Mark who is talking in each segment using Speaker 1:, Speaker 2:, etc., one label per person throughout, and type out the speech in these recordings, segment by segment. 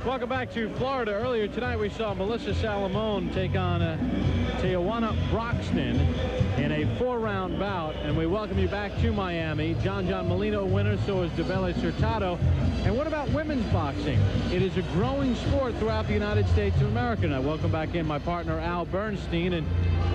Speaker 1: Welcome back to Florida. Earlier tonight we saw Melissa Salamone take on Tawayna Broxton in a 4-round bout, and we welcome you back to Miami. John Molino winner, so is Devele Hurtado. And what about women's boxing? It is a growing sport throughout the United States of America. And I welcome back in my partner Al Bernstein. And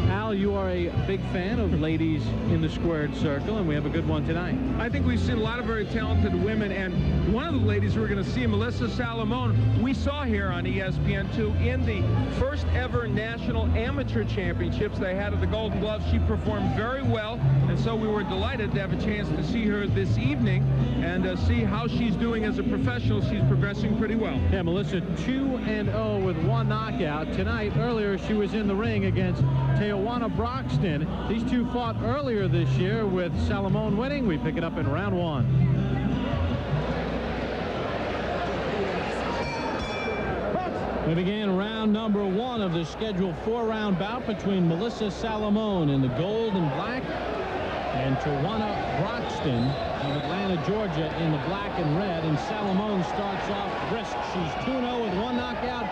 Speaker 1: Al, you are a big fan of ladies in the squared circle, and we have a good one tonight.
Speaker 2: I think we've seen a lot of very talented women, and one of the ladies we're going to see, Melissa Salamone, we saw here on ESPN2 in the first ever National Amateur Championships they had at the Golden Gloves. She performed very well, and so we were delighted to have a chance to see her this evening and see how she's doing as a professional. She's progressing pretty well.
Speaker 1: Yeah, Melissa 2-0 with 1 knockout. Tonight, earlier, she was in the ring against Tawayna Broxton. These two fought earlier this year with Salamone winning. We pick it up in round 1. We began round number 1 of the scheduled 4-round bout between Melissa Salamone in the gold and black and Tawayna Broxton of Atlanta, Georgia in the black and red. And Salamone starts off brisk. She's 2-0 with 1 knockout.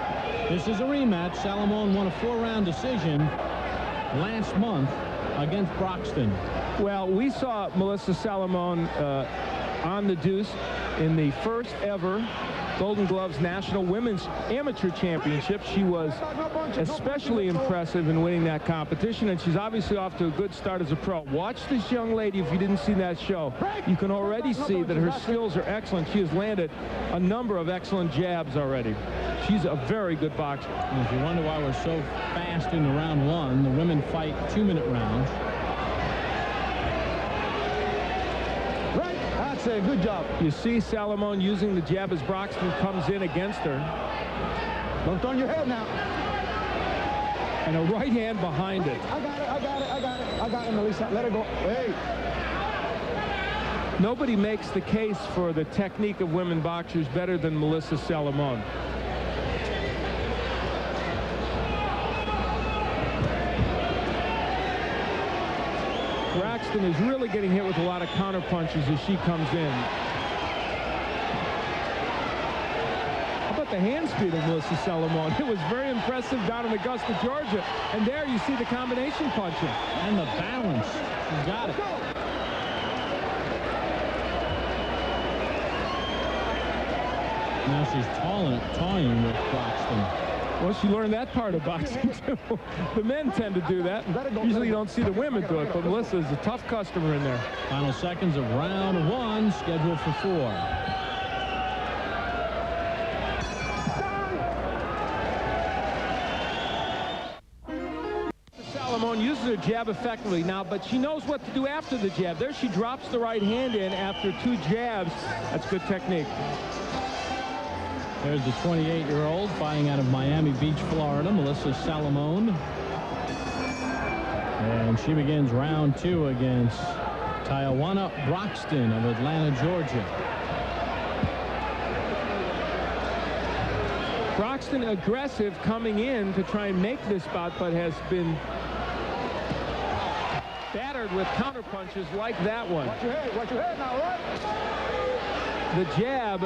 Speaker 1: This is a rematch. Salamone won a 4-round decision last month against Broxton.
Speaker 2: Well, we saw Melissa Salamone on the deuce in the first ever Golden Gloves National Women's Amateur Championship. She was especially impressive in winning that competition, and she's obviously off to a good start as a pro. Watch this young lady. If you didn't see that show, you can already see that her skills are excellent. She has landed a number of excellent jabs already. She's a very good boxer.
Speaker 1: And if you wonder why we're so fast in round 1, the women fight 2-minute rounds.
Speaker 3: That's a good job.
Speaker 2: You see Salamone using the jab as Broxton comes in against her.
Speaker 3: Don't turn your head now.
Speaker 2: And a right hand behind it.
Speaker 3: I got it, Melissa. Let it go. Hey.
Speaker 2: Nobody makes the case for the technique of women boxers better than Melissa Salamone. Broxton is really getting hit with a lot of counter punches as she comes in. How about the hand speed of Melissa Salamone? It was very impressive down in Augusta, Georgia. And there you see the combination punching.
Speaker 1: And the balance. She's got it. Now she's toying with Broxton.
Speaker 2: Well, she learned that part of boxing, too. The men tend to do that. Usually you don't see the women do it, but Melissa is a tough customer in there.
Speaker 1: Final seconds of round 1, scheduled for 4.
Speaker 2: Salamone uses her jab effectively now, but she knows what to do after the jab. There she drops the right hand in after 2 jabs. That's good technique.
Speaker 1: There's the 28-year-old fighting out of Miami Beach, Florida, Melissa Salamone. And she begins round 2 against Tawayna Broxton of Atlanta, Georgia.
Speaker 2: Broxton aggressive coming in to try and make this bout, but has been battered with counter punches like that one.
Speaker 3: Watch your head now, right?
Speaker 2: The jab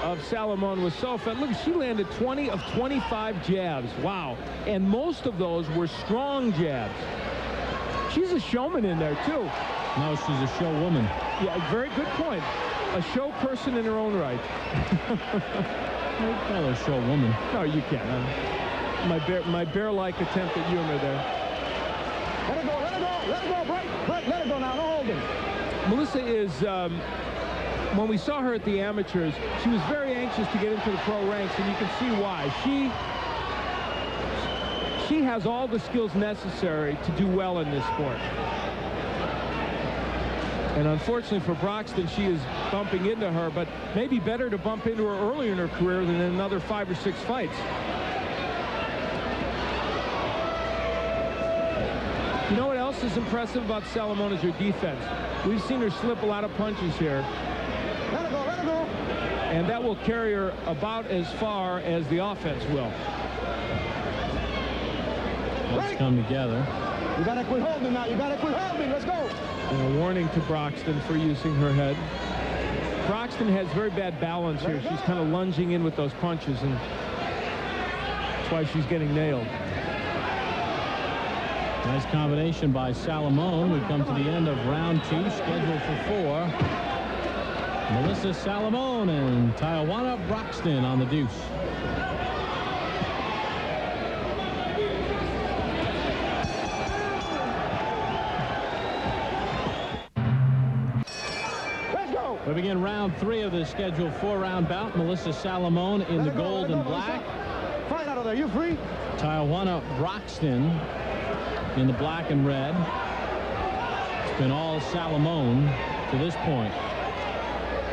Speaker 2: of Salamone was so fast. Look, she landed 20 of 25 jabs. Wow. And most of those were strong jabs. She's a showman in there, too.
Speaker 1: No, she's a show woman.
Speaker 2: Yeah, very good point. A show person in her own right.
Speaker 1: I'd call her a show woman.
Speaker 2: No, you can't. My bear-like attempt at humor there.
Speaker 3: Let it go, break, let it go now, don't hold it.
Speaker 2: Melissa is... when we saw her at the amateurs, she was very anxious to get into the pro ranks, and you can see why. She has all the skills necessary to do well in this sport. And unfortunately for Broxton, she is bumping into her, but maybe better to bump into her earlier in her career than in another 5 or 6 fights. You know what else is impressive about Salamone is her defense. We've seen her slip a lot of punches here.
Speaker 3: Let it go.
Speaker 2: And that will carry her about as far as the offense will.
Speaker 1: Let's come together.
Speaker 3: You gotta quit holding now. Let's go.
Speaker 2: And a warning to Broxton for using her head. Broxton has very bad balance here. She's kind of lunging in with those punches, and that's why she's getting nailed.
Speaker 1: Nice combination by Salamone. We've come to the end of round 2, scheduled for 4. Melissa Salamone and Tawayna Broxton on the deuce. We begin round 3 of the scheduled 4-round bout. Melissa Salamone in the gold and black.
Speaker 3: Fight out of there. You free?
Speaker 1: Tawayna Broxton in the black and red. It's been all Salamone to this point.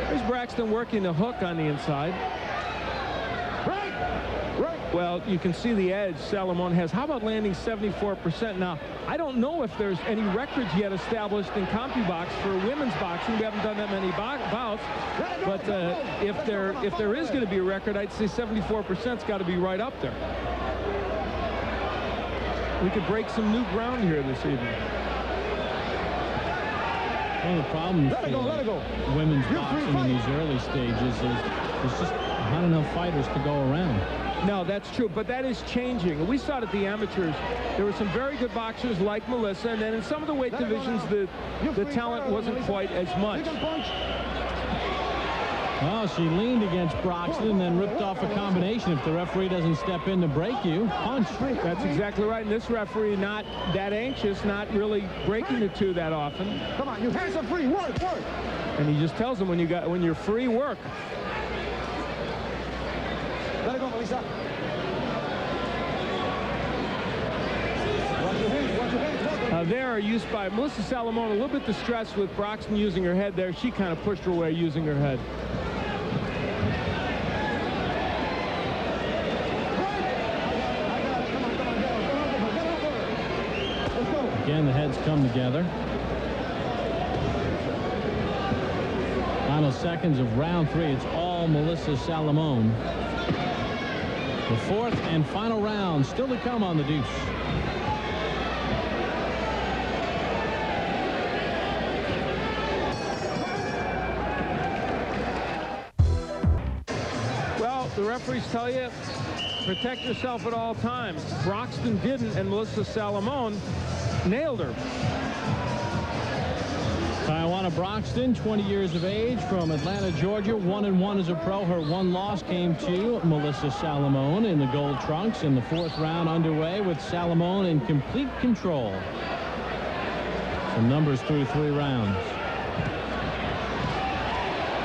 Speaker 2: Here's Broxton working the hook on the inside.
Speaker 3: Right.
Speaker 2: Well, you can see the edge Salamone has. How about landing 74%? Now, I don't know if there's any records yet established in CompuBox for women's boxing. We haven't done that many bouts. But if there is going to be a record, I'd say 74%'s got to be right up there. We could break some new ground here this evening.
Speaker 1: One of the problems
Speaker 3: Let it go.
Speaker 1: Women's boxing in these early stages is there's just not enough fighters to go around.
Speaker 2: No, that's true, but that is changing. We saw it at the amateurs. There were some very good boxers like Melissa, and then in some of the weight divisions, the talent wasn't quite as much.
Speaker 1: Well, she leaned against Broxton and then ripped off a combination. If the referee doesn't step in to break you, punch.
Speaker 2: That's exactly right. And this referee not that anxious, not really breaking the two that often.
Speaker 3: Come on, your hands are free. Work.
Speaker 2: And he just tells them when you're free, work.
Speaker 3: Let it go, Melissa. Watch your hands.
Speaker 2: There are used by Melissa Salamone, a little bit distressed with Broxton using her head there. She kind of pushed her away using her head.
Speaker 1: Again, the heads come together. Final seconds of round 3. It's all Melissa Salamone. The 4th and final round still to come on the deuce.
Speaker 2: Well, the referees tell you, protect yourself at all times. Broxton didn't, and Melissa Salamone nailed her.
Speaker 1: Tawayna Broxton, 20 years of age, from Atlanta, Georgia, 1-1 as a pro. Her one loss came to Melissa Salamone in the gold trunks, in the 4th round underway with Salamone in complete control. Some numbers through 3 rounds.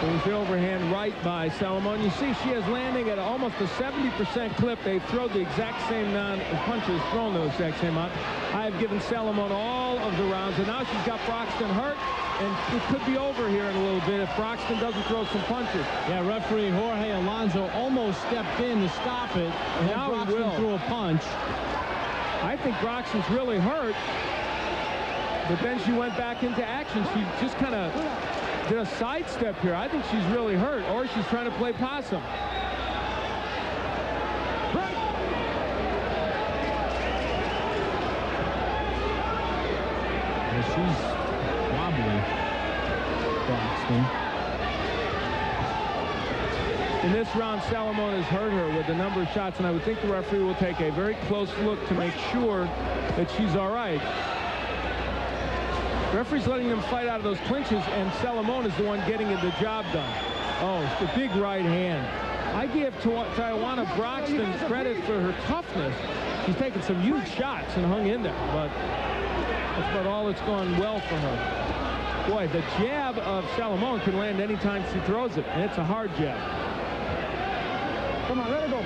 Speaker 2: There's the overhand right by Salamone. You see she is landing at almost a 70% clip. They've thrown the exact same amount of punches, thrown the exact same amount. I have given Salamone all of the rounds, and now she's got Broxton hurt, and it could be over here in a little bit if Broxton doesn't throw some punches.
Speaker 1: Yeah, referee Jorge Alonso almost stepped in to stop it, and now Broxton threw a punch.
Speaker 2: I think Broxton's really hurt, but then she went back into action. She just kind of did a sidestep here. I think she's really hurt, or she's trying to play possum.
Speaker 1: Well, she's wobbly, Broxton.
Speaker 2: In this round, Salamone has hurt her with a number of shots, and I would think the referee will take a very close look to make sure that she's all right. Referee's letting them fight out of those clinches, and Salamone is the one getting the job done. Oh, it's the big right hand. I give Tawayna Broxton credit for her toughness. She's taken some huge shots and hung in there, but that's about all that's gone well for her. Boy, the jab of Salamone can land anytime she throws it, and it's a hard jab.
Speaker 3: Come on, let it go.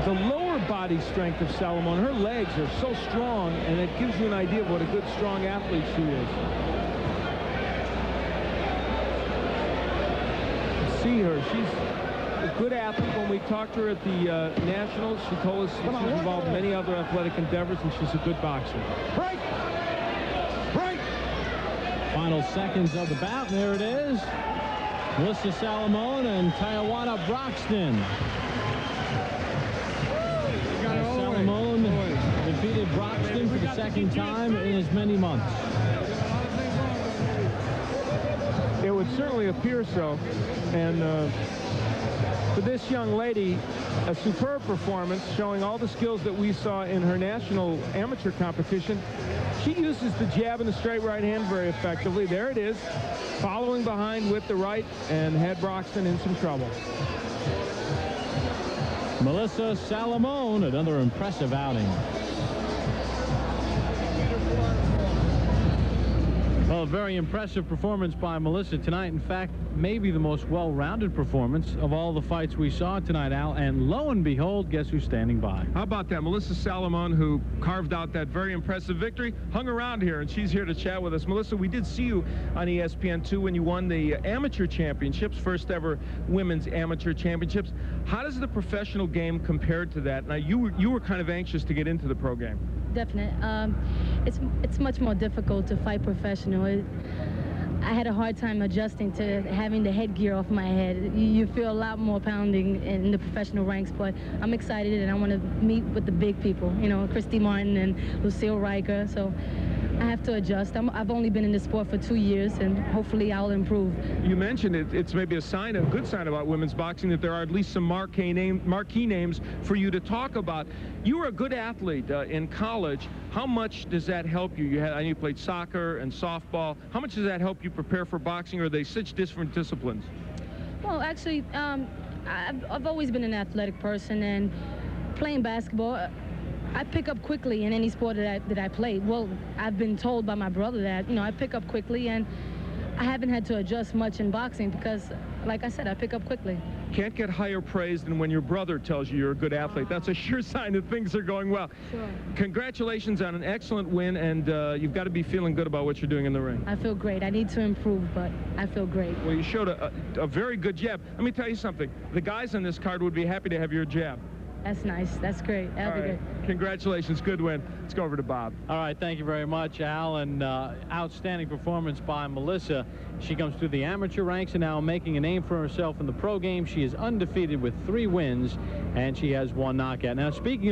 Speaker 2: The lower body strength of Salamone, her legs are so strong, and it gives you an idea of what a good, strong athlete she is. See her, she's a good athlete. When we talked to her at the Nationals, she told us she's involved in many other athletic endeavors, and she's a good boxer.
Speaker 3: Break!
Speaker 1: Final seconds of the bout, and there it is. Melissa Salamone and Tawayna Broxton. Salamone defeated Broxton for the 2nd time in as many months.
Speaker 2: would certainly appear so. And for this young lady, a superb performance showing all the skills that we saw in her national amateur competition. She uses the jab and the straight right hand very effectively. There it is, following behind with the right, and had Broxton in some trouble.
Speaker 1: Melissa Salamone, another impressive outing. Well, a very impressive performance by Melissa tonight. In fact, maybe the most well-rounded performance of all the fights we saw tonight, Al. And lo and behold, guess who's standing by?
Speaker 2: How about that? Melissa Salamone, who carved out that very impressive victory, hung around here, and she's here to chat with us. Melissa, we did see you on ESPN2 when you won the amateur championships, first ever women's amateur championships. How does the professional game compare to that? Now, you were kind of anxious to get into the pro game.
Speaker 4: Definite. It's much more difficult to fight professional. I had a hard time adjusting to having the headgear off my head. You feel a lot more pounding in the professional ranks, but I'm excited and I want to meet with the big people, you know, Christy Martin and Lucille Riker. So I have to adjust. I've only been in this sport for 2 years, and hopefully I'll improve.
Speaker 2: You mentioned it's maybe a sign, a good sign about women's boxing, that there are at least some marquee names for you to talk about. You were a good athlete in college. How much does that help you? I know you played soccer and softball. How much does that help you prepare for boxing, or are they such different disciplines?
Speaker 4: Well, actually, I've always been an athletic person, and playing basketball, I pick up quickly in any sport that I play. Well, I've been told by my brother that, you know, I pick up quickly, and I haven't had to adjust much in boxing because, like I said, I pick up quickly.
Speaker 2: Can't get higher praise than when your brother tells you you're a good athlete. That's a sure sign that things are going well.
Speaker 4: Sure.
Speaker 2: Congratulations on an excellent win, and you've got to be feeling good about what you're doing in the ring.
Speaker 4: I feel great. I need to improve, but I feel great.
Speaker 2: Well, you showed a very good jab. Let me tell you something. The guys on this card would be happy to have your jab.
Speaker 4: That's nice. That's great. That'll be good.
Speaker 2: Congratulations. Good win. Let's go over to Bob.
Speaker 1: All right, thank you very much, Al. And outstanding performance by Melissa. She comes through the amateur ranks and now making a name for herself in the pro game. She is undefeated with 3 wins, and she has 1 knockout. Now, speaking of